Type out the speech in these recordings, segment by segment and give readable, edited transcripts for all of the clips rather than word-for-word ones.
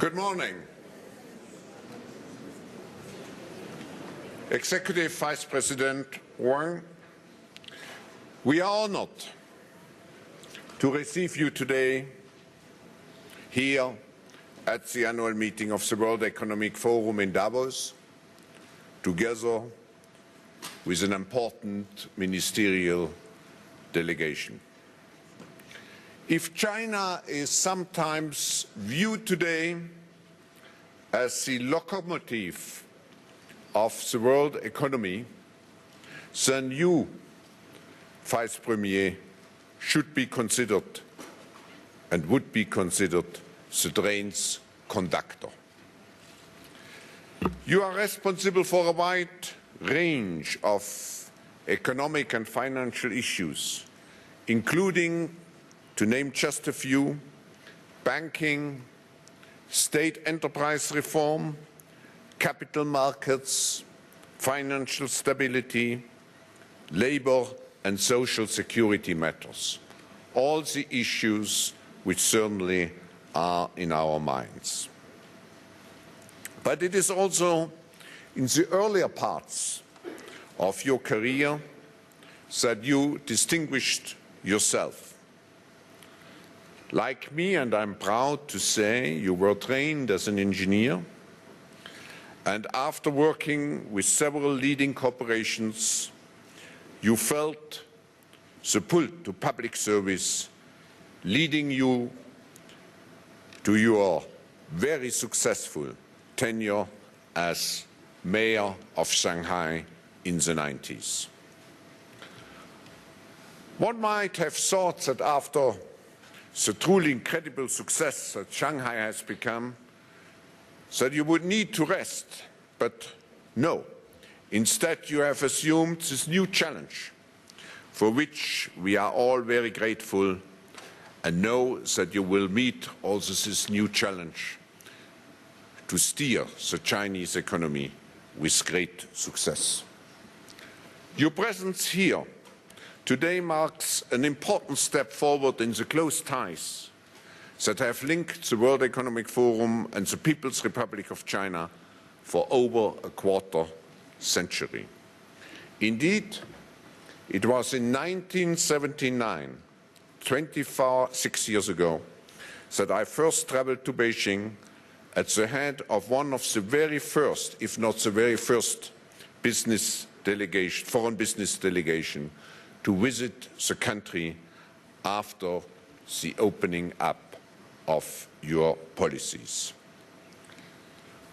Good morning. Executive Vice President Huang, we are honored to receive you today here at the annual meeting of the World Economic Forum in Davos, together with an important ministerial delegation. If China is sometimes viewed today as the locomotive of the world economy, then you, Vice Premier, should be considered and would be considered the train's conductor. You are responsible for a wide range of economic and financial issues, including, to name just a few, banking, state enterprise reform, capital markets, financial stability, labor and social security matters, all the issues which certainly are in our minds. But it is also in the earlier parts of your career that you distinguished yourself. Like me, and I'm proud to say, you were trained as an engineer, and after working with several leading corporations, you felt the pull to public service, leading you to your very successful tenure as mayor of Shanghai in the 90s. One might have thought that after the truly incredible success that Shanghai has become, that you would need to rest, but no. Instead, you have assumed this new challenge, for which we are all very grateful and know that you will meet also this new challenge to steer the Chinese economy with great success. Your presence here today marks an important step forward in the close ties that have linked the World Economic Forum and the People's Republic of China for over a quarter century. Indeed, it was in 1979, 26 years ago, that I first traveled to Beijing at the head of one of the very first, if not the very first, foreign business delegation to visit the country after the opening up of your policies.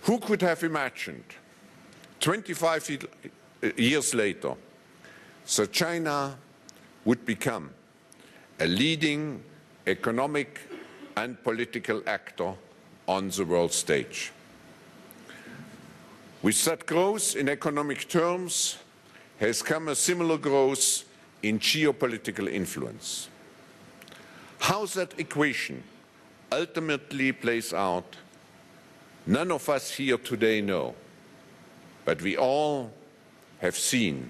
Who could have imagined 25 years later that China would become a leading economic and political actor on the world stage? With that growth in economic terms has come a similar growth in geopolitical influence. How that equation ultimately plays out, none of us here today know, but we all have seen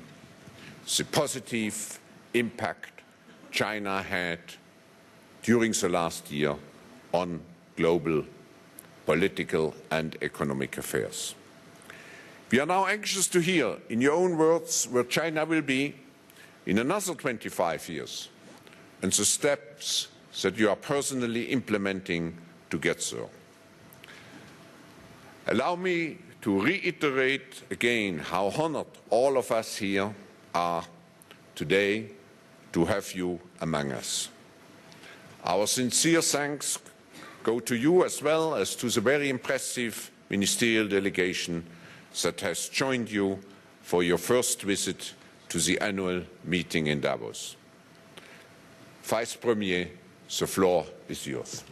the positive impact China had during the last year on global political and economic affairs. We are now anxious to hear, in your own words, where China will be in another 25 years, and the steps that you are personally implementing to get there. Allow me to reiterate again how honored all of us here are today to have you among us. Our sincere thanks go to you as well as to the very impressive ministerial delegation that has joined you for your first visit to the annual meeting in Davos. Vice Premier, the floor is yours.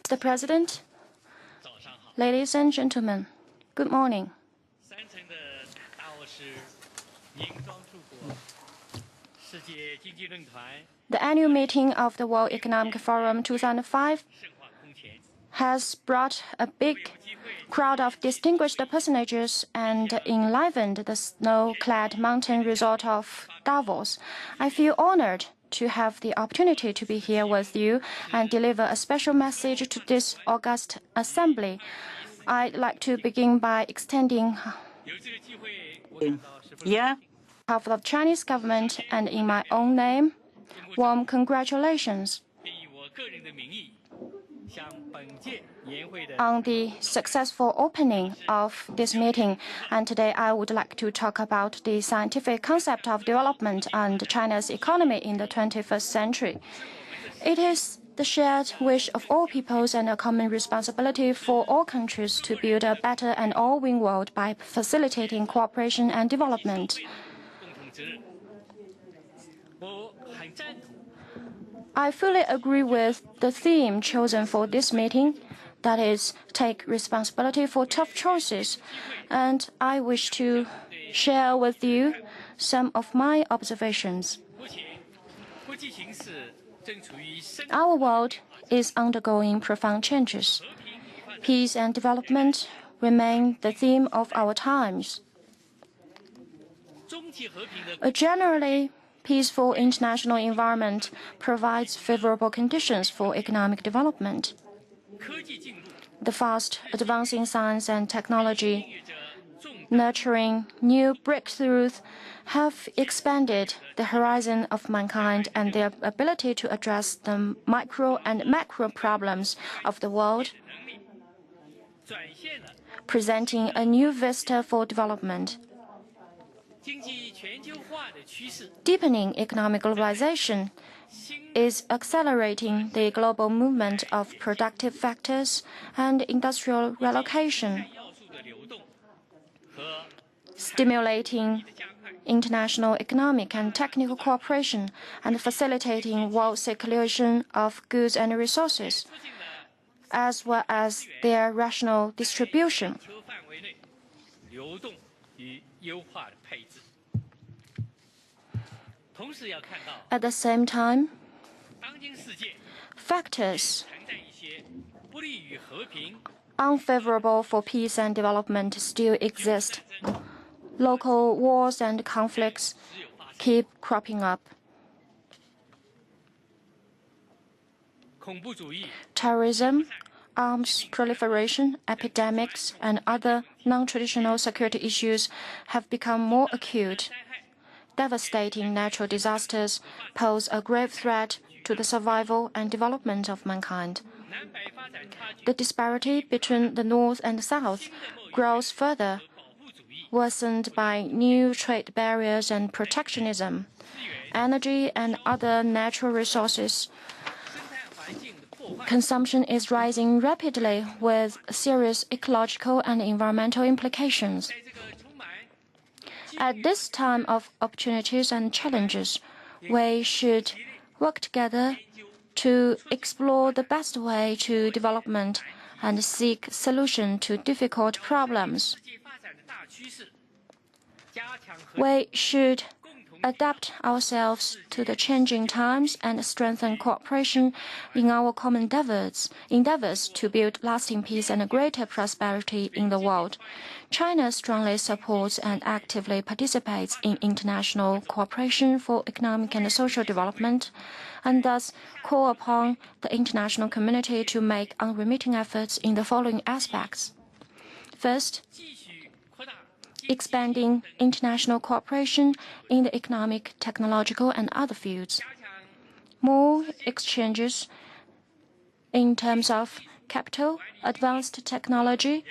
Mr. President, ladies and gentlemen, good morning. The annual meeting of the World Economic Forum 2005 has brought a big crowd of distinguished personages and enlivened the snow-clad mountain resort of Davos. I feel honored to have the opportunity to be here with you and deliver a special message to this august assembly. I'd like to begin by extending on behalf of the Chinese government and in my own name, warm congratulations on the successful opening of this meeting. And today I would like to talk about the scientific concept of development and China's economy in the 21st century. It is the shared wish of all peoples and a common responsibility for all countries to build a better and all-win world by facilitating cooperation and development. I fully agree with the theme chosen for this meeting, that is, take responsibility for tough choices, and I wish to share with you some of my observations. Our world is undergoing profound changes. Peace and development remain the theme of our times. A generally peaceful international environment provides favorable conditions for economic development. The fast advancing science and technology, nurturing new breakthroughs, have expanded the horizon of mankind and their ability to address the micro and macro problems of the world, presenting a new vista for development. Deepening economic globalization is accelerating the global movement of productive factors and industrial relocation, stimulating international economic and technical cooperation, and facilitating world circulation of goods and resources, as well as their rational distribution. At the same time, factors unfavorable for peace and development still exist. Local wars and conflicts keep cropping up. Terrorism, arms proliferation, epidemics, and other non-traditional security issues have become more acute. Devastating natural disasters pose a grave threat to the survival and development of mankind. The disparity between the North and the South grows further, worsened by new trade barriers and protectionism. Energy and other natural resources consumption is rising rapidly with serious ecological and environmental implications. At this time of opportunities and challenges, we should work together to explore the best way to development and seek solutions to difficult problems. We should adapt ourselves to the changing times and strengthen cooperation in our common endeavors to build lasting peace and greater prosperity in the world. China strongly supports and actively participates in international cooperation for economic and social development, and thus call upon the international community to make unremitting efforts in the following aspects. First, expanding international cooperation in the economic, technological, and other fields. More exchanges in terms of capital, advanced technology,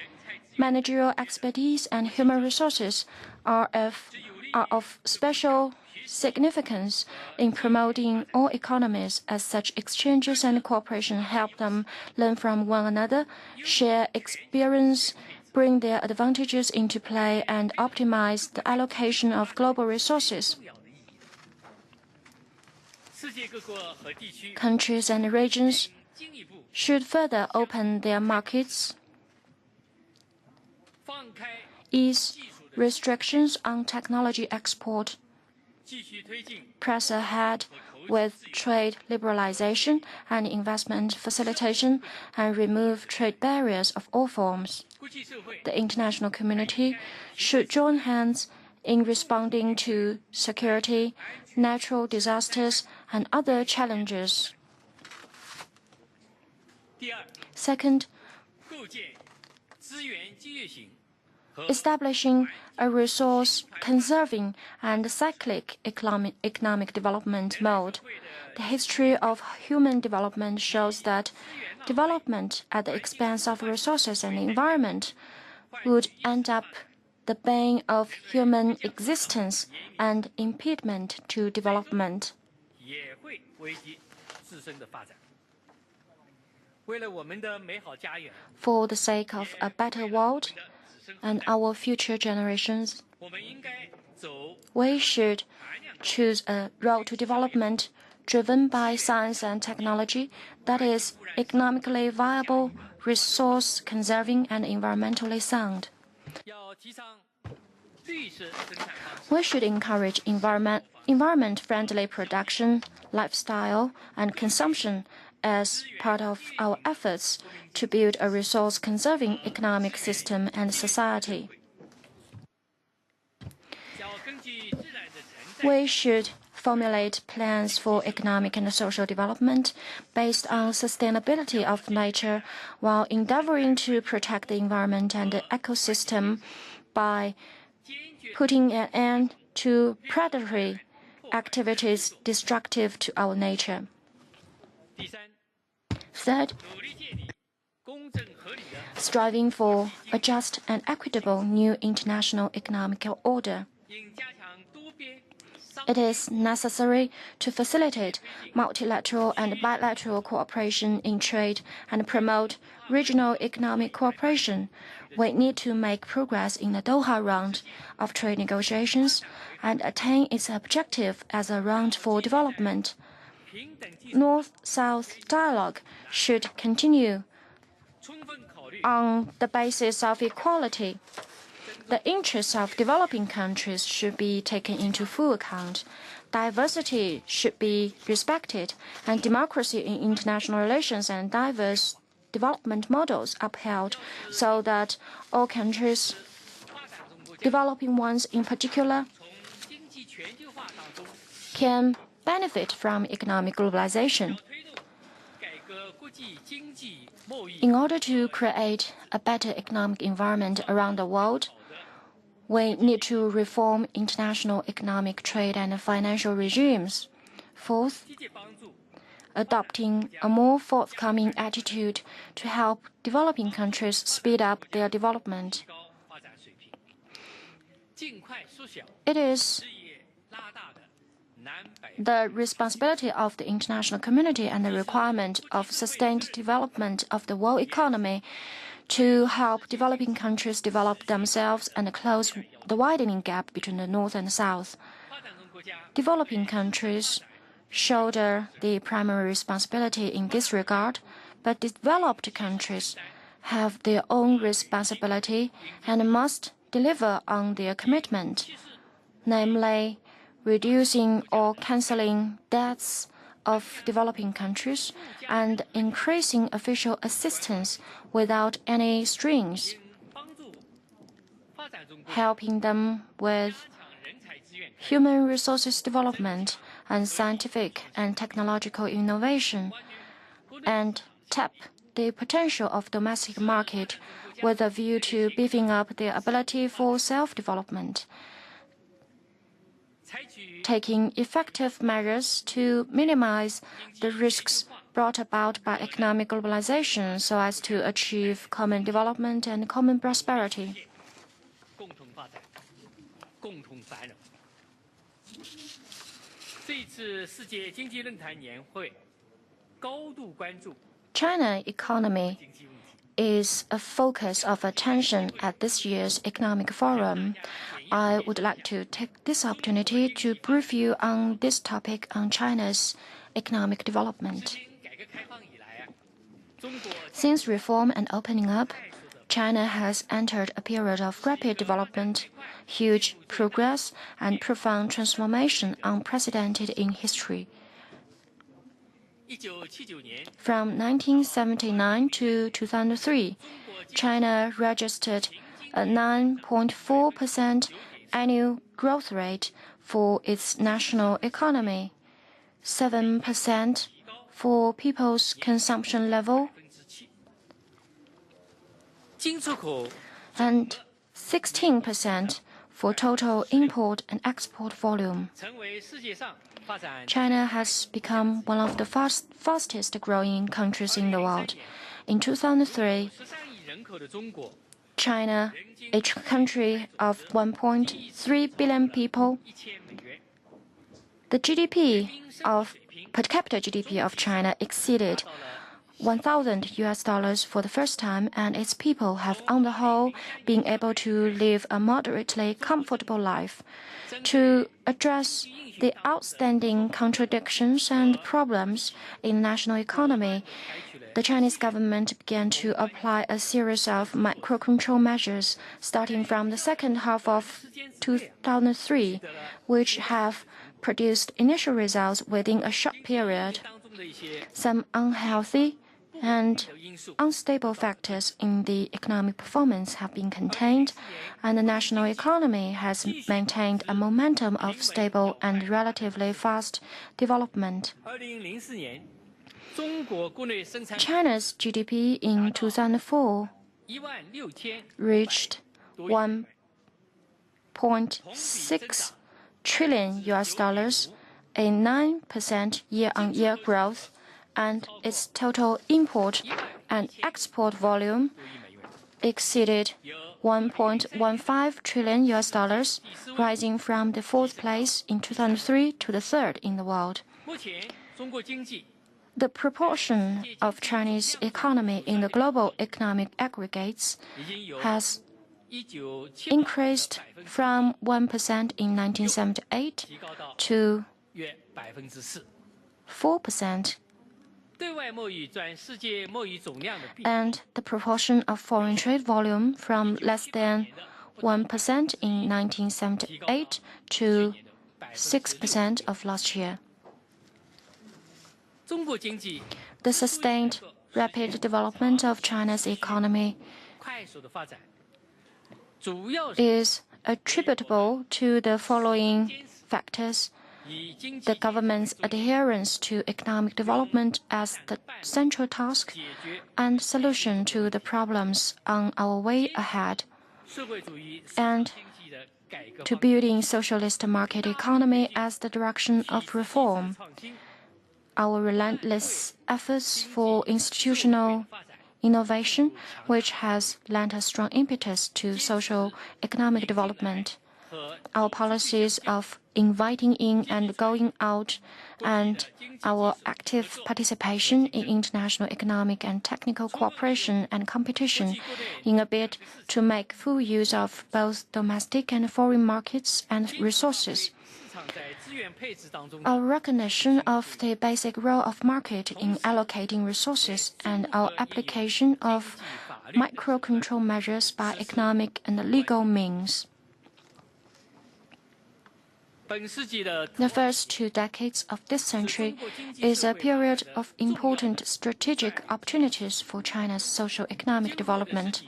managerial expertise, and human resources are of special significance in promoting all economies, as such exchanges and cooperation help them learn from one another, share experience, bring their advantages into play, and optimize the allocation of global resources. Countries and regions should further open their markets, ease restrictions on technology export, press ahead with trade liberalization and investment facilitation and remove trade barriers of all forms. The international community should join hands in responding to security, natural disasters, and other challenges. Second, establishing a resource-conserving and cyclic economic development mode. The history of human development shows that development at the expense of resources and the environment would end up the bane of human existence and impediment to development. For the sake of a better world and our future generations, we should choose a road to development driven by science and technology that is economically viable, resource-conserving, and environmentally sound. We should encourage environment-friendly production, lifestyle, and consumption as part of our efforts to build a resource-conserving economic system and society. We should formulate plans for economic and social development based on sustainability of nature while endeavoring to protect the environment and the ecosystem by putting an end to predatory activities destructive to our nature. Third, striving for a just and equitable new international economic order. It is necessary to facilitate multilateral and bilateral cooperation in trade and promote regional economic cooperation. We need to make progress in the Doha round of trade negotiations and attain its objective as a round for development. North-South dialogue should continue on the basis of equality. The interests of developing countries should be taken into full account. Diversity should be respected, and democracy in international relations and diverse development models upheld so that all countries, developing ones in particular, can benefit from economic globalization. In order to create a better economic environment around the world, we need to reform international economic, trade, and financial regimes. Fourth, adopting a more forthcoming attitude to help developing countries speed up their development. It is the responsibility of the international community and the requirement of sustained development of the world economy to help developing countries develop themselves and close the widening gap between the North and the South. Developing countries shoulder the primary responsibility in this regard, but developed countries have their own responsibility and must deliver on their commitment, namely reducing or canceling debts of developing countries and increasing official assistance without any strings, helping them with human resources development and scientific and technological innovation, and tap the potential of domestic market with a view to beefing up their ability for self-development, taking effective measures to minimize the risks brought about by economic globalization so as to achieve common development and common prosperity. China economy is a focus of attention at this year's economic forum. I would like to take this opportunity to brief you on this topic on China's economic development. Since reform and opening up, China has entered a period of rapid development, huge progress, and profound transformation unprecedented in history. From 1979 to 2003, China registered a 9.4% annual growth rate for its national economy, 7% for people's consumption level, and 16% for total import and export volume. China has become one of the fastest growing countries in the world. In 2003, China, a country of 1.3 billion people, the per capita GDP of China exceeded $1,000 for the first time, and its people have, on the whole, been able to live a moderately comfortable life. To address the outstanding contradictions and problems in the national economy, the Chinese government began to apply a series of micro-control measures starting from the second half of 2003, which have produced initial results within a short period. Some unhealthy and unstable factors in the economic performance have been contained, and the national economy has maintained a momentum of stable and relatively fast development. China's GDP in 2004 reached $1.6 trillion, a 9% year-on-year growth, and its total import and export volume exceeded $1.15 trillion, rising from the fourth place in 2003 to the third in the world. The proportion of Chinese economy in the global economic aggregates has increased from 1% in 1978 to 4%. And the proportion of foreign trade volume from less than 1% in 1978 to 6% of last year. The sustained rapid development of China's economy is attributable to the following factors: the government's adherence to economic development as the central task and solution to the problems on our way ahead, and to building socialist market economy as the direction of reform. Our relentless efforts for institutional innovation, which has lent a strong impetus to social economic development. Our policies of inviting in and going out, and our active participation in international economic and technical cooperation and competition in a bid to make full use of both domestic and foreign markets and resources. Our recognition of the basic role of market in allocating resources and our application of micro-control measures by economic and legal means. The first 2 decades of this century is a period of important strategic opportunities for China's socio-economic development.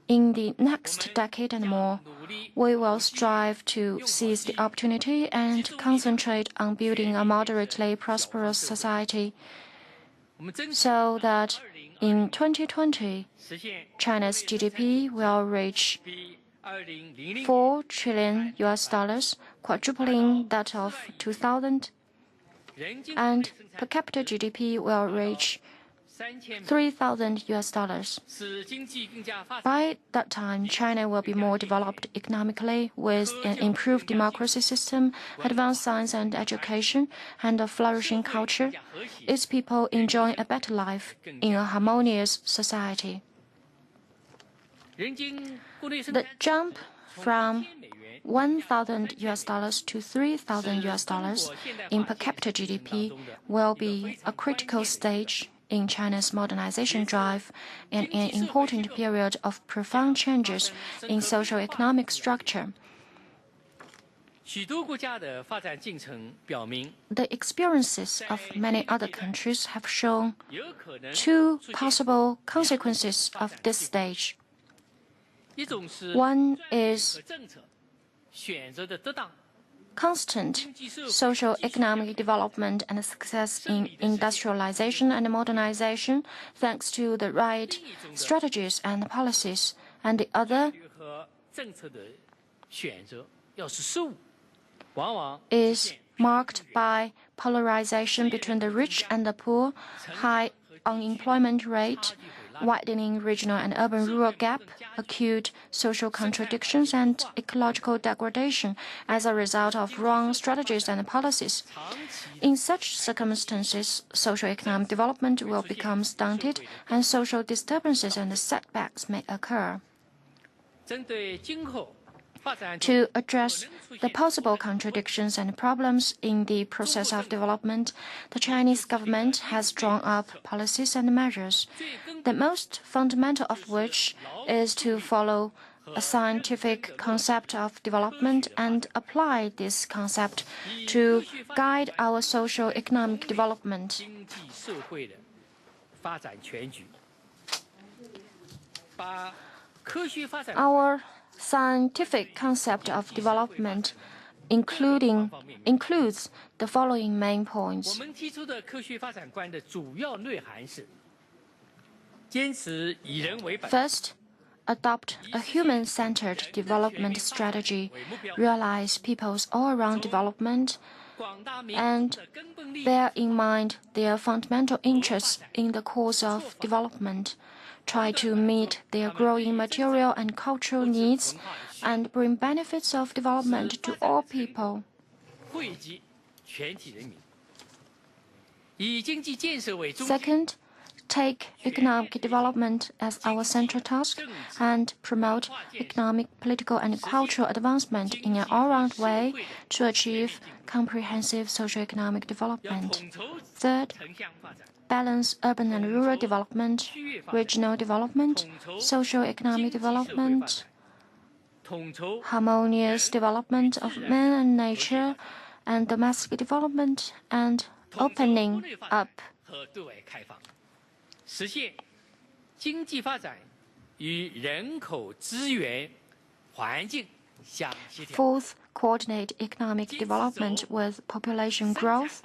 In the next decade and more, we will strive to seize the opportunity and concentrate on building a moderately prosperous society, so that in 2020, China's GDP will reach $4 trillion, quadrupling that of 2000, and per capita GDP will reach $3,000. By that time, China will be more developed economically with an improved democracy system, advanced science and education, and a flourishing culture. Its people enjoy a better life in a harmonious society. The jump from $1,000 to $3,000 in per capita GDP will be a critical stage in China's modernization drive and an important period of profound changes in socio-economic structure. The experiences of many other countries have shown two possible consequences of this stage. One is constant socio-economic development and success in industrialization and modernization thanks to the right strategies and policies, and the other is marked by polarization between the rich and the poor, high unemployment rate, widening regional and urban-rural gap, acute social contradictions, and ecological degradation as a result of wrong strategies and policies. In such circumstances, socio-economic development will become stunted, and social disturbances and setbacks may occur. To address the possible contradictions and problems in the process of development, the Chinese government has drawn up policies and measures, the most fundamental of which is to follow a scientific concept of development and apply this concept to guide our socio-economic development. Our scientific concept of development includes the following main points. First, adopt a human-centered development strategy, realize people's all-around development, and bear in mind their fundamental interests in the course of development. Try to meet their growing material and cultural needs and bring benefits of development to all people. Second, take economic development as our central task and promote economic, political, and cultural advancement in an all-round way to achieve comprehensive socio-economic development. Third, balance urban and rural development, regional development, socio-economic development, harmonious development of man and nature, and domestic development, and opening up. Fourth, coordinate economic development with population growth,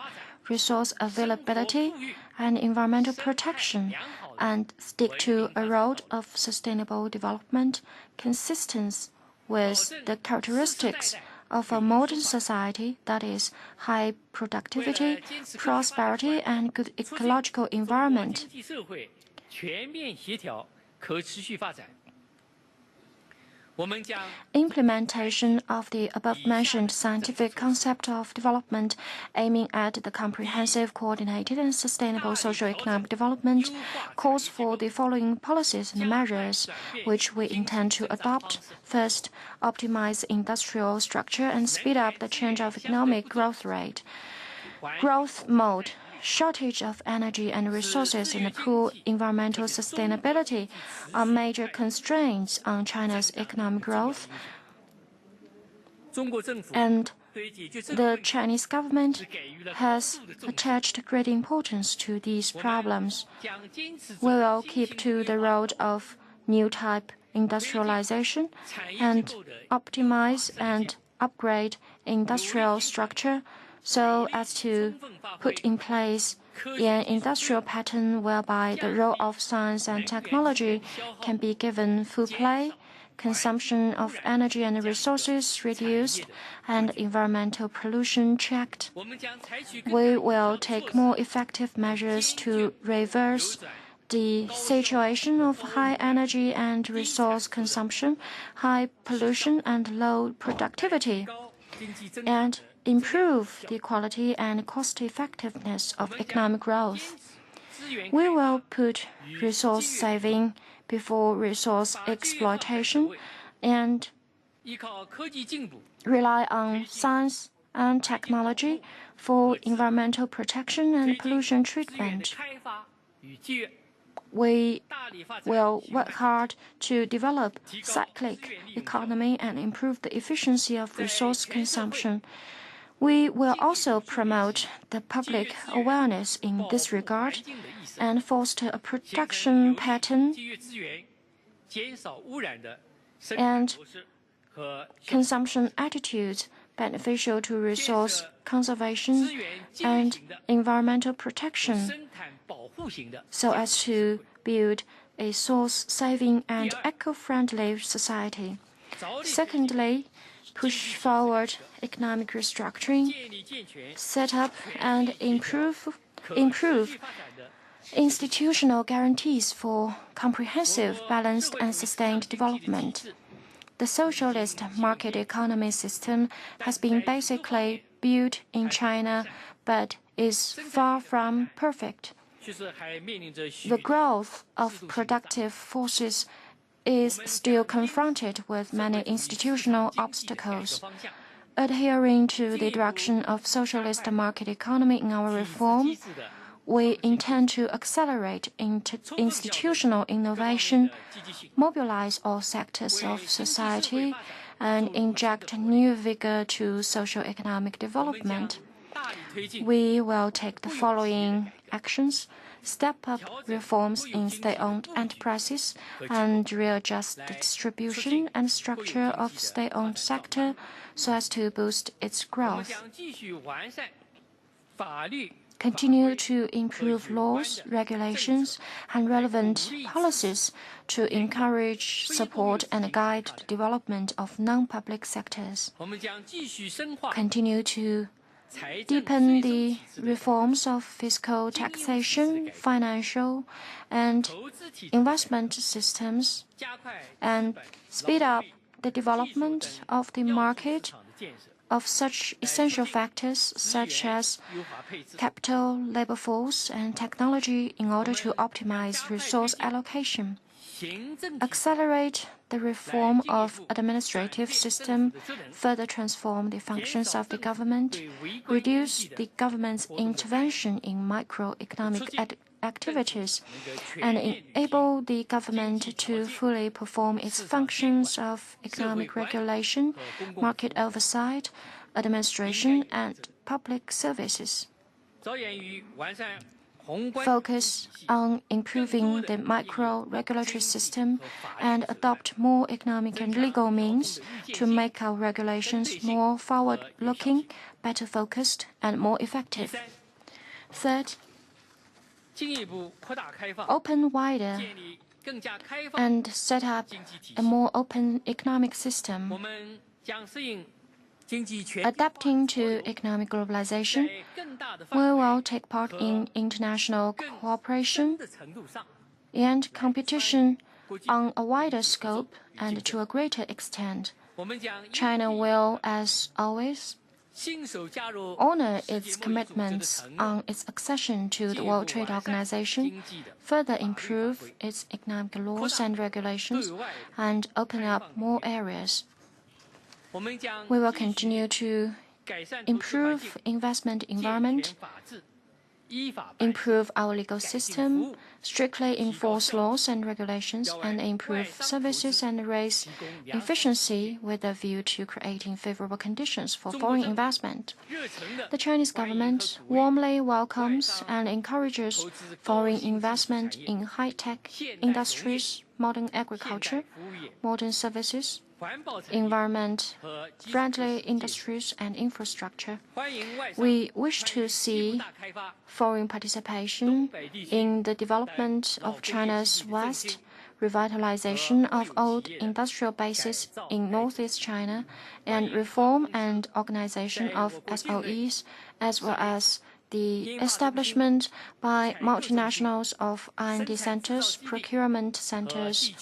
resource availability, and environmental protection, and stick to a road of sustainable development consistent with the characteristics of a modern society, that is, high productivity, prosperity, and good ecological environment. Implementation of the above-mentioned scientific concept of development aiming at the comprehensive, coordinated, and sustainable socio-economic development calls for the following policies and measures, which we intend to adopt. First, optimize industrial structure and speed up the change of economic growth rate. Growth mode, shortage of energy and resources, and poor environmental sustainability are major constraints on China's economic growth. And the Chinese government has attached great importance to these problems. We will keep to the road of new type industrialization and optimize and upgrade industrial structure so as to put in place an industrial pattern whereby the role of science and technology can be given full play, consumption of energy and resources reduced, and environmental pollution checked. We will take more effective measures to reverse the situation of high energy and resource consumption, high pollution, and low productivity, and improve the quality and cost-effectiveness of economic growth. We will put resource saving before resource exploitation and rely on science and technology for environmental protection and pollution treatment. We will work hard to develop cyclic economy and improve the efficiency of resource consumption. We will also promote the public awareness in this regard and foster a production pattern and consumption attitudes beneficial to resource conservation and environmental protection, so as to build a source-saving and eco-friendly society. Secondly, push forward economic restructuring, set up and improve institutional guarantees for comprehensive, balanced, and sustained development. The socialist market economy system has been basically built in China, but is far from perfect. The growth of productive forces is still confronted with many institutional obstacles. Adhering to the direction of socialist market economy in our reform, we intend to accelerate institutional innovation, mobilize all sectors of society, and inject new vigor to socio-economic development. We will take the following actions: step up reforms in state-owned enterprises and readjust the distribution and structure of state-owned sector so as to boost its growth. Continue to improve laws, regulations, and relevant policies to encourage, support, and guide the development of non-public sectors. Continue to deepen the reforms of fiscal, taxation, financial, and investment systems, and speed up the development of the market of such essential factors such as capital, labor force, and technology in order to optimize resource allocation. Accelerate the reform of administrative system, further transform the functions of the government, reduce the government's intervention in microeconomic activities, and enable the government to fully perform its functions of economic regulation, market oversight, administration, and public services. Focus on improving the micro-regulatory system and adopt more economic and legal means to make our regulations more forward-looking, better focused, and more effective. Third, open wider and set up a more open economic system. Adapting to economic globalization, we will take part in international cooperation and competition on a wider scope and to a greater extent. China will, as always, honor its commitments on its accession to the World Trade Organization, further improve its economic laws and regulations, and open up more areas. We will continue to improve investment environment, improve our legal system, strictly enforce laws and regulations, and improve services and raise efficiency with a view to creating favorable conditions for foreign investment. The Chinese government warmly welcomes and encourages foreign investment in high-tech industries, modern agriculture, modern services, environment-friendly industries, and infrastructure. We wish to see foreign participation in the development of China's West, revitalization of old industrial bases in Northeast China, and reform and organization of SOEs, as well as the establishment by multinationals of R&D centers, procurement centers,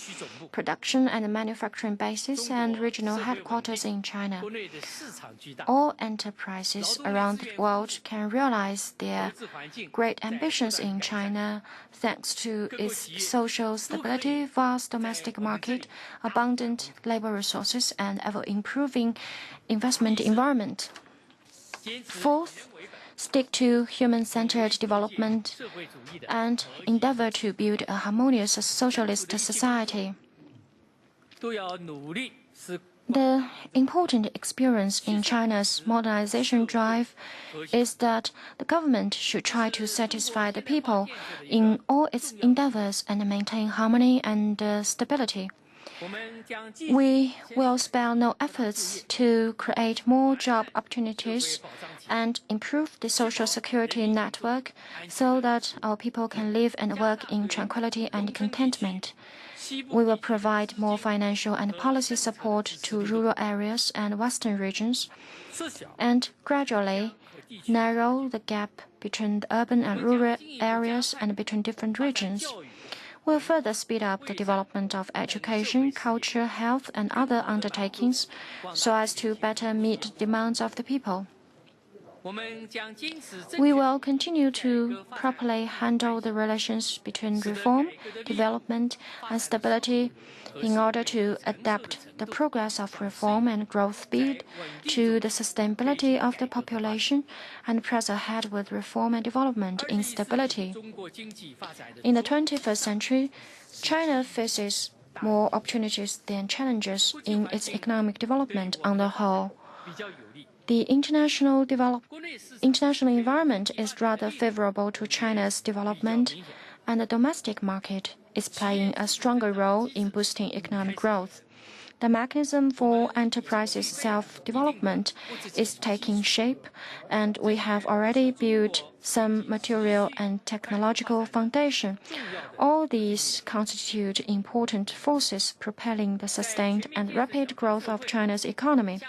production and manufacturing bases, and regional headquarters in China. All enterprises around the world can realize their great ambitions in China thanks to its social stability, vast domestic market, abundant labor resources, and ever-improving investment environment. Fourth, stick to human-centered development, and endeavor to build a harmonious socialist society. The important experience in China's modernization drive is that the government should try to satisfy the people in all its endeavors and maintain harmony and stability. We will spare no efforts to create more job opportunities and improve the social security network so that our people can live and work in tranquility and contentment. We will provide more financial and policy support to rural areas and western regions, and gradually narrow the gap between the urban and rural areas and between different regions. We'll further speed up the development of education, culture, health, and other undertakings so as to better meet the demands of the people. We will continue to properly handle the relations between reform, development, and stability in order to adapt the progress of reform and growth speed to the sustainability of the population and press ahead with reform and development in stability. In the 21st century, China faces more opportunities than challenges in its economic development on the whole. The international environment is rather favorable to China's development, and the domestic market is playing a stronger role in boosting economic growth. The mechanism for enterprises' self-development is taking shape, and we have already built some material and technological foundation. All these constitute important forces propelling the sustained and rapid growth of China's economy.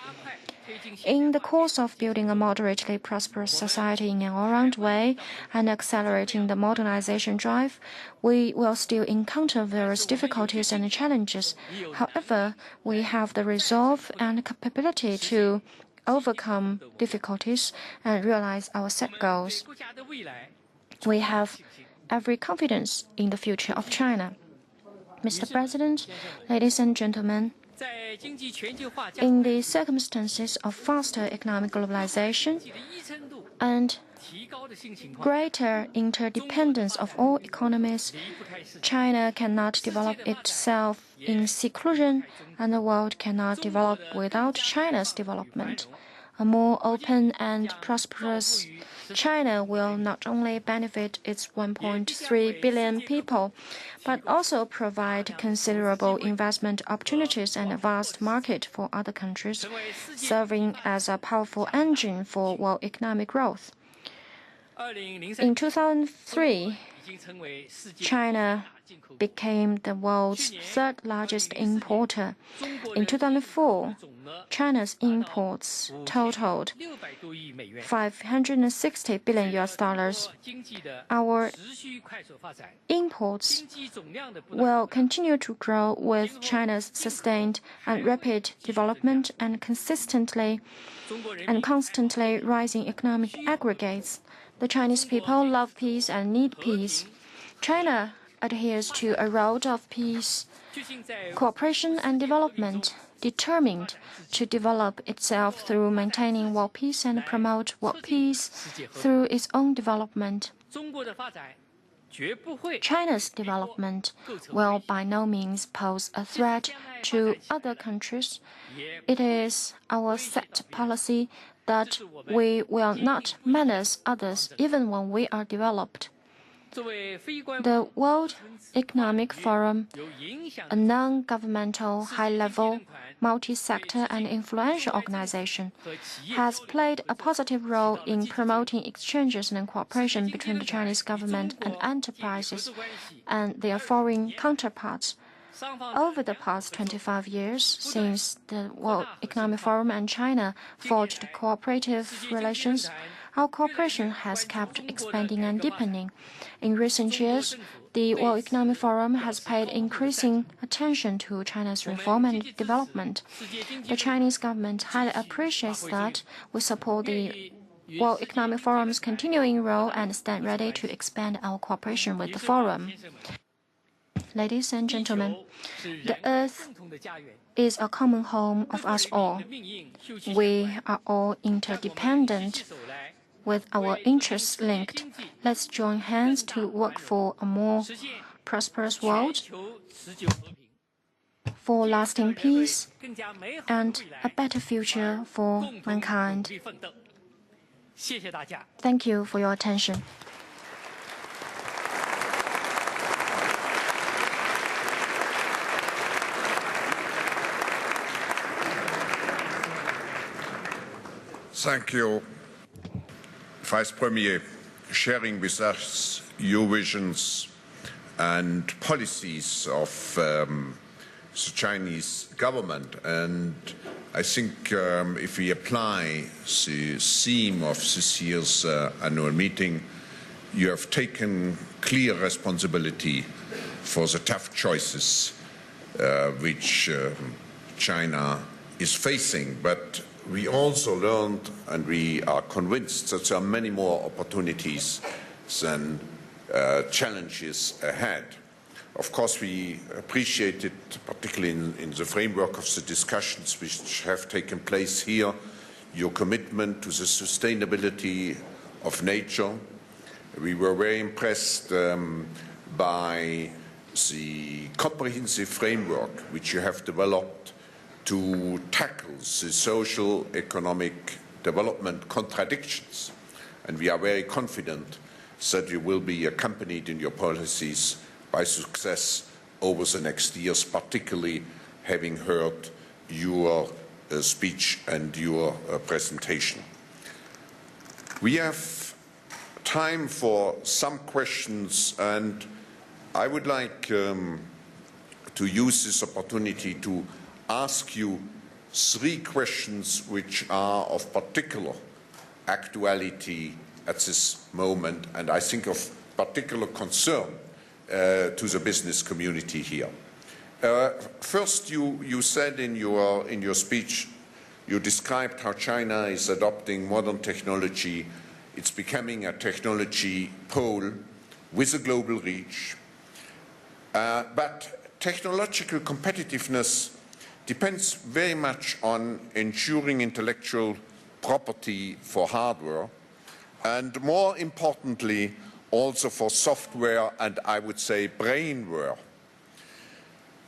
In the course of building a moderately prosperous society in an all-round way and accelerating the modernization drive, we will still encounter various difficulties and challenges. However, we have the resolve and capability to overcome difficulties and realize our set goals. We have every confidence in the future of China. Mr. President, ladies and gentlemen, in the circumstances of faster economic globalization and greater interdependence of all economies, China cannot develop itself in seclusion, and the world cannot develop without China's development. A more open and prosperous China will not only benefit its 1.3 billion people, but also provide considerable investment opportunities and a vast market for other countries, serving as a powerful engine for world economic growth. In 2003, China became the world's third largest importer. In 2004, China's imports totaled $560 billion. Our imports will continue to grow with China's sustained and rapid development and constantly rising economic aggregates. The Chinese people love peace and need peace. China adheres to a road of peace, cooperation, and development, determined to develop itself through maintaining world peace and promote world peace through its own development. China's development will by no means pose a threat to other countries. It is our set policy that we will not menace others even when we are developed. The World Economic Forum, a non-governmental, high-level, multi-sector and influential organization, has played a positive role in promoting exchanges and cooperation between the Chinese government and enterprises and their foreign counterparts. Over the past 25 years, since the World Economic Forum and China forged cooperative relations, our cooperation has kept expanding and deepening. In recent years, the World Economic Forum has paid increasing attention to China's reform and development. The Chinese government highly appreciates that. We support the World Economic Forum's continuing role and stand ready to expand our cooperation with the forum. Ladies and gentlemen, the Earth is a common home of us all. We are all interdependent. with our interests linked. Let's join hands to work for a more prosperous world, for lasting peace, and a better future for mankind. Thank you for your attention. Thank you, Vice Premier, sharing with us your visions and policies of the Chinese government. And I think if we apply the theme of this year's annual meeting, you have taken clear responsibility for the tough choices which China is facing. But we also learned, and we are convinced, that there are many more opportunities than challenges ahead. Of course, we appreciate it, particularly in the framework of the discussions which have taken place here, your commitment to the sustainability of nature. We were very impressed by the comprehensive framework which you have developed to tackle the social, economic development contradictions. And we are very confident that you will be accompanied in your policies by success over the next years, particularly having heard your speech and your presentation. We have time for some questions, and I would like to use this opportunity to ask you 3 questions which are of particular actuality at this moment, and I think of particular concern to the business community here. First, you said in your speech, you described how China is adopting modern technology. It's becoming a technology pole with a global reach. But technological competitiveness depends very much on ensuring intellectual property for hardware, and more importantly, also for software and, I would say, brainware.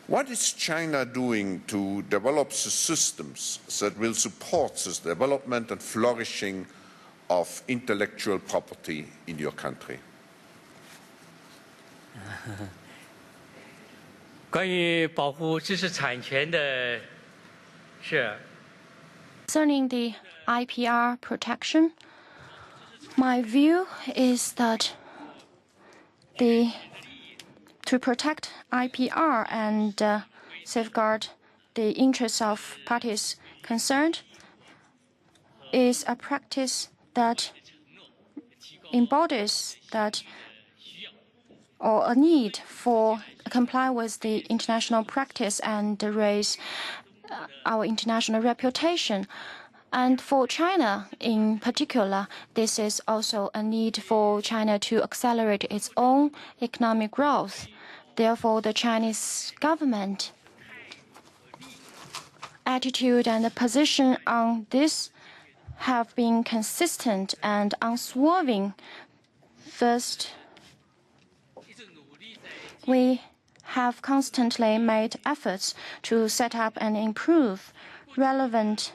What is China doing to develop the systems that will support this development and flourishing of intellectual property in your country? Concerning the IPR protection, my view is that to protect IPR and safeguard the interests of parties concerned is a practice that embodies that or a need for comply with the international practice and raise our international reputation. And for China in particular, this is also a need for China to accelerate its own economic growth. Therefore, the Chinese government attitude and the position on this have been consistent and unswerving. First, we have constantly made efforts to set up and improve relevant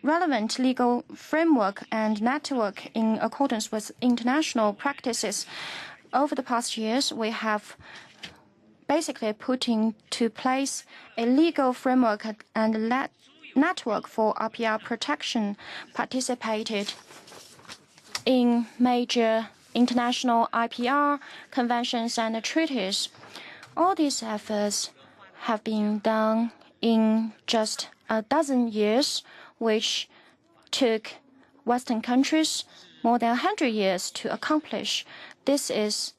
relevant legal framework and network in accordance with international practices. Over the past years, we have basically put into place a legal framework and network for IPR protection, participated in major international IPR conventions and treaties. All these efforts have been done in just a dozen years, which took Western countries more than 100 years to accomplish. This is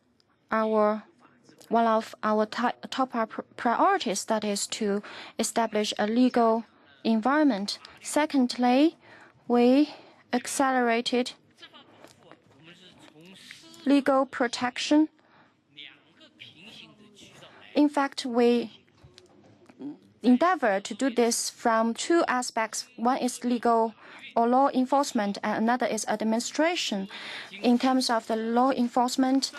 one of our top priorities, that is to establish a legal environment. Secondly, we accelerated legal protection. In fact, we endeavor to do this from two aspects. One is legal or law enforcement, and another is administration. In terms of the law enforcement,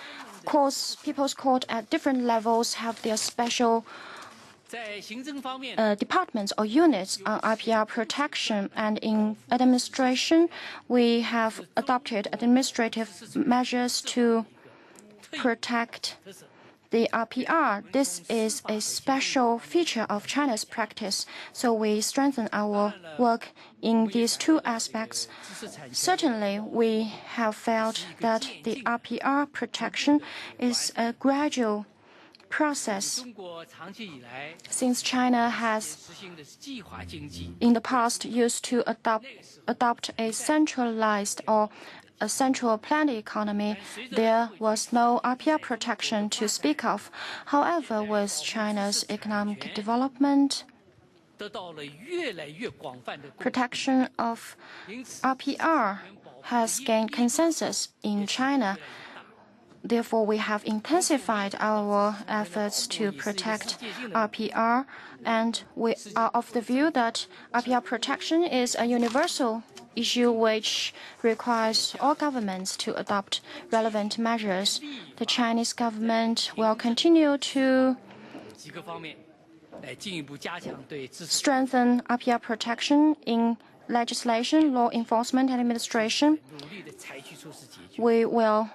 people's court at different levels have their special departments or units on IPR protection, and in administration, we have adopted administrative measures to protect the RPR. This is a special feature of China's practice, so we strengthen our work in these two aspects. Certainly, we have felt that the RPR protection is a gradual process, since China has in the past used to adopt a centralized or a central planned economy. There was no RPR protection to speak of. However, with China's economic development, protection of RPR has gained consensus in China. Therefore, we have intensified our efforts to protect RPR, and we are of the view that RPR protection is a universal issue which requires all governments to adopt relevant measures. The Chinese government will continue to strengthen RPR protection in legislation, law enforcement, and administration. We will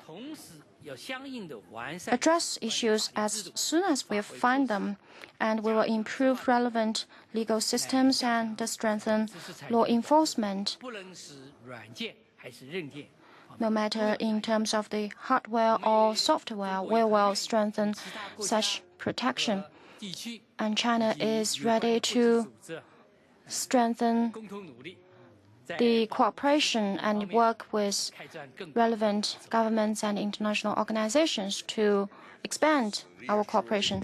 address issues as soon as we find them, and we will improve relevant legal systems and strengthen law enforcement. No matter in terms of the hardware or software, we will strengthen such protection. And China is ready to strengthen the cooperation and work with relevant governments and international organizations to expand our cooperation.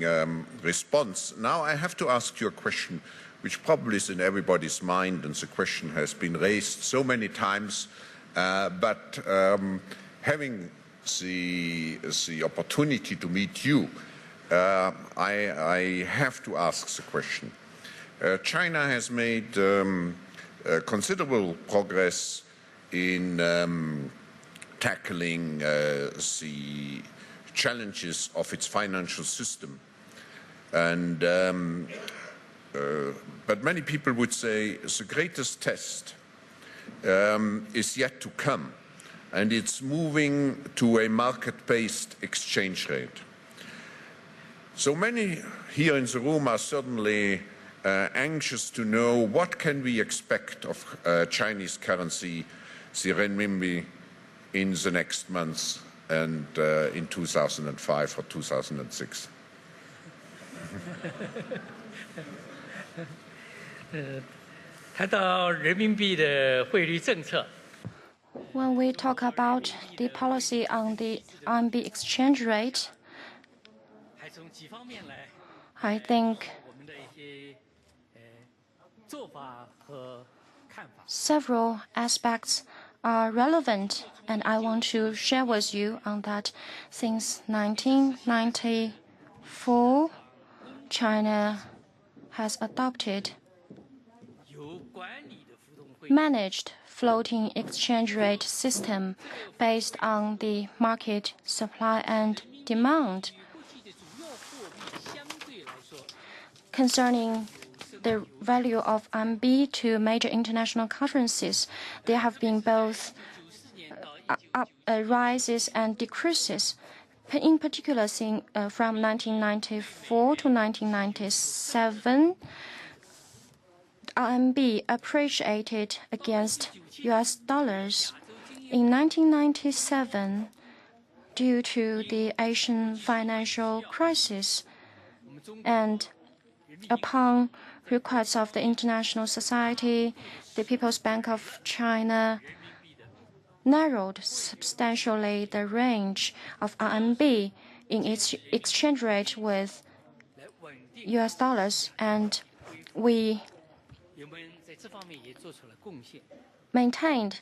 Response. Now I have to ask you a question which probably is in everybody's mind, and the question has been raised so many times, but having the opportunity to meet you, I have to ask the question. China has made considerable progress in tackling the challenges of its financial system, and but many people would say the greatest test is yet to come, and it's moving to a market-based exchange rate. So many here in the room are certainly anxious to know what can we expect of Chinese currency, the renminbi, in the next months and in 2005 or 2006. When we talk about the policy on the RMB exchange rate, I think several aspects are relevant, and I want to share with you on that. Since 1994, China has adopted managed floating exchange rate system based on the market supply and demand. Concerning the value of RMB to major international currencies, there have been both rises and decreases. In particular, from 1994 to 1997, RMB appreciated against US dollars. In 1997, due to the Asian financial crisis, and upon requests of the international society, the People's Bank of China narrowed substantially the range of RMB in its exchange rate with US dollars, and we maintained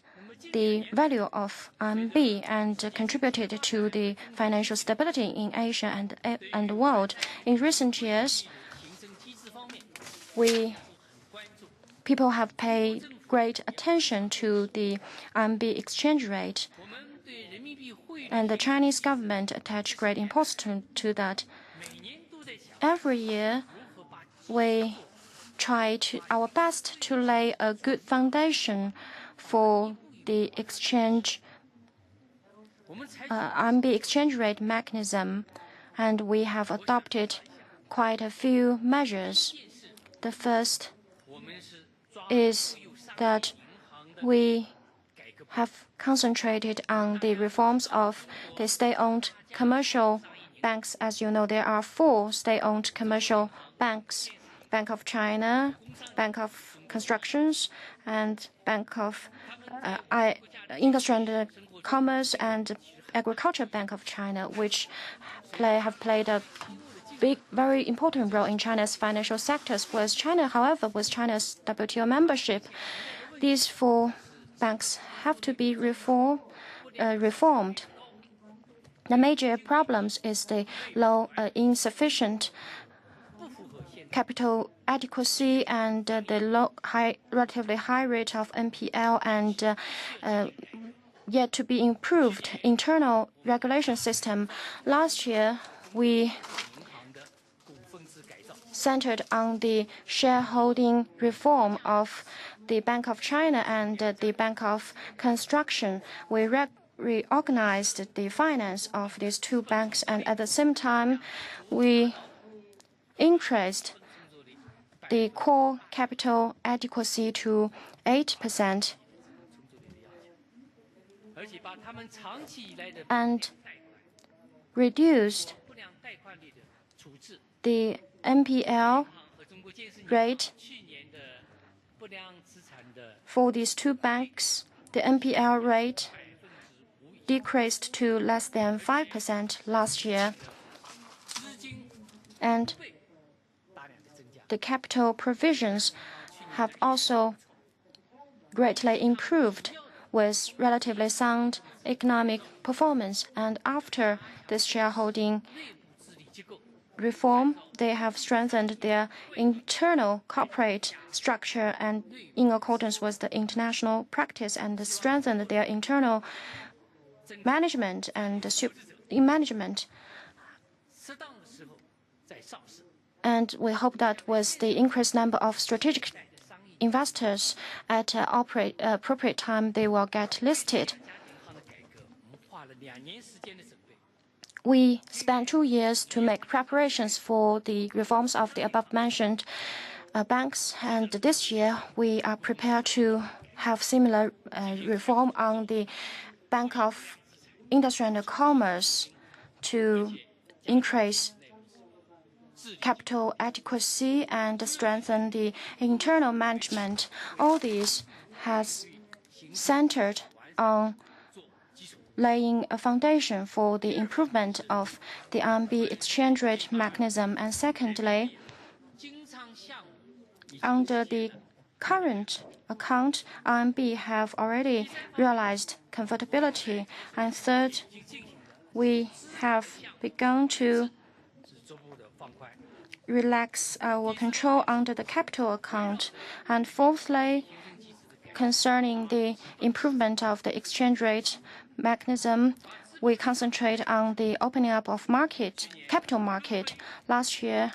the value of RMB and contributed to the financial stability in Asia and the world. In recent years, people have paid great attention to the RMB exchange rate, and the Chinese government attached great importance to that. Every year, we try our best to lay a good foundation for the RMB exchange rate mechanism, and we have adopted quite a few measures. The first is that we have concentrated on the reforms of the state-owned commercial banks. As you know, there are 4 state-owned commercial banks: Bank of China, Bank of Constructions, and Bank of Industry and Commerce, and Agriculture Bank of China, which have played a very important role in China's financial sectors. However, with China's WTO membership, these 4 banks have to be reformed. The major problems is the insufficient capital adequacy and the relatively high rate of NPL, and yet to be improved internal regulation system. Last year, we centered on the shareholding reform of the Bank of China and the Bank of Construction. We reorganized the finance of these 2 banks, and at the same time, we increased the core capital adequacy to 8%, and reduced the NPL rate for these 2 banks. The NPL rate decreased to less than 5% last year, and the capital provisions have also greatly improved with relatively sound economic performance. And after this shareholding reform, they have strengthened their internal corporate structure and in accordance with the international practice, and strengthened their internal management and management. And we hope that with the increased number of strategic investors at appropriate time, they will get listed. We spent 2 years to make preparations for the reforms of the above-mentioned banks, and this year we are prepared to have similar reform on the Bank of Industry and Commerce to increase capital adequacy and strengthen the internal management. All these has centered on laying a foundation for the improvement of the RMB exchange rate mechanism. And secondly, under the current account, RMB have already realized comfortability. And third, we have begun to relax our control under the capital account. And fourthly, concerning the improvement of the exchange rate mechanism, we concentrate on the opening up of capital market. Last year,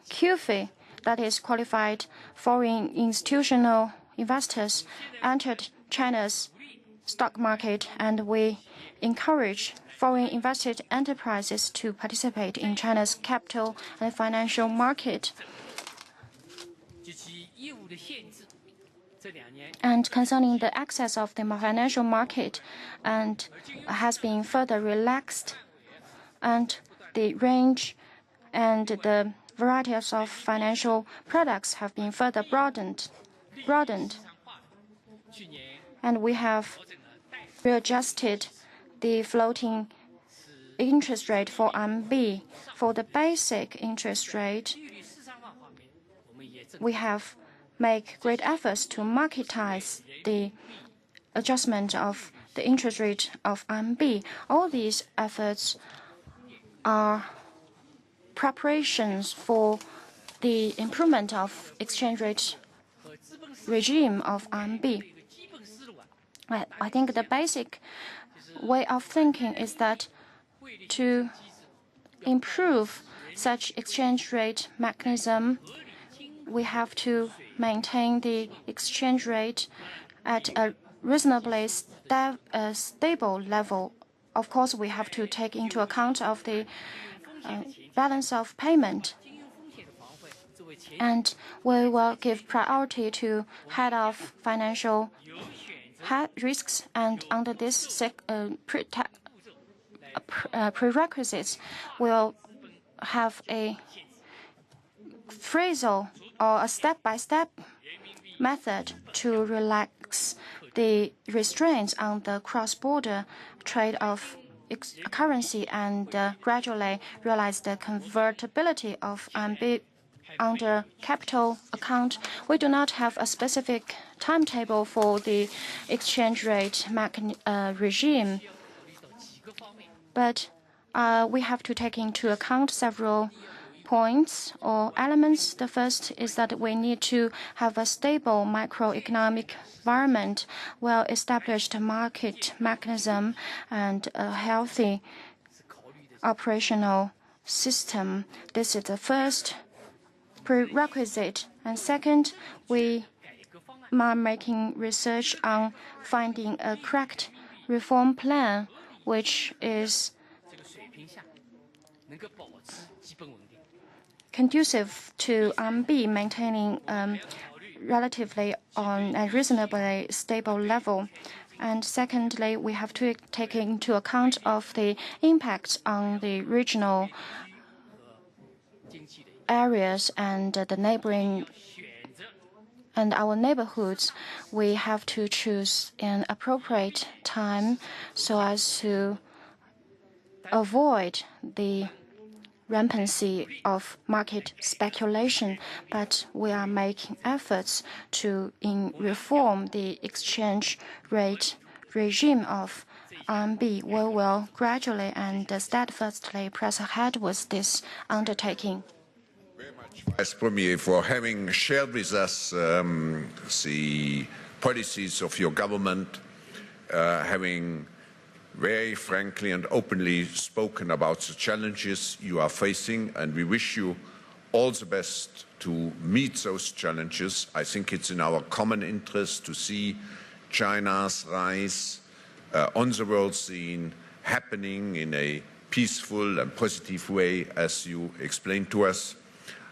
QFII, that is qualified foreign institutional investors, entered China's stock market, and we encourage foreign invested enterprises to participate in China's capital and financial market. And concerning the access of the financial market, and has been further relaxed, and the range and the varieties of financial products have been further broadened. And we have readjusted the floating interest rate for RMB. For the basic interest rate, we have made great efforts to marketize the adjustment of the interest rate of RMB. All these efforts are preparations for the improvement of exchange rate regime of RMB. I think the basic way of thinking is that to improve such exchange rate mechanism, we have to maintain the exchange rate at a reasonably stable level. Of course, we have to take into account of the balance of payment. And we will give priority to head off financial risks, and under this prerequisites, we'll have a phrasal or a step-by-step method to relax the restraints on the cross-border trade of currency and gradually realize the convertibility of RMB under capital account. We do not have a specific timetable for the exchange rate regime, but we have to take into account several points or elements. The first is that we need to have a stable macroeconomic environment, well-established market mechanism, and a healthy operational system. This is the first prerequisite. And second, we are making research on finding a correct reform plan which is conducive to RMB maintaining relatively on a reasonably stable level. And secondly, we have to take into account of the impact on the regional areas and the neighboring and our neighborhoods. We have to choose an appropriate time so as to avoid the rampancy of market speculation, but we are making efforts to reform the exchange rate regime of RMB. We will gradually and steadfastly press ahead with this undertaking. Very much, Vice Premier, for having shared with us the policies of your government, having very frankly and openly spoken about the challenges you are facing, and we wish you all the best to meet those challenges. I think it's in our common interest to see China's rise on the world scene happening in a peaceful and positive way, as you explained to us.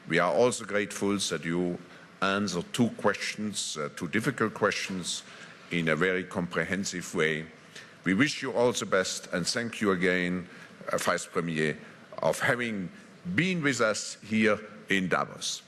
We are also grateful that you answered two difficult questions, in a very comprehensive way. We wish you all the best, and thank you again, Vice Premier, of having been with us here in Davos.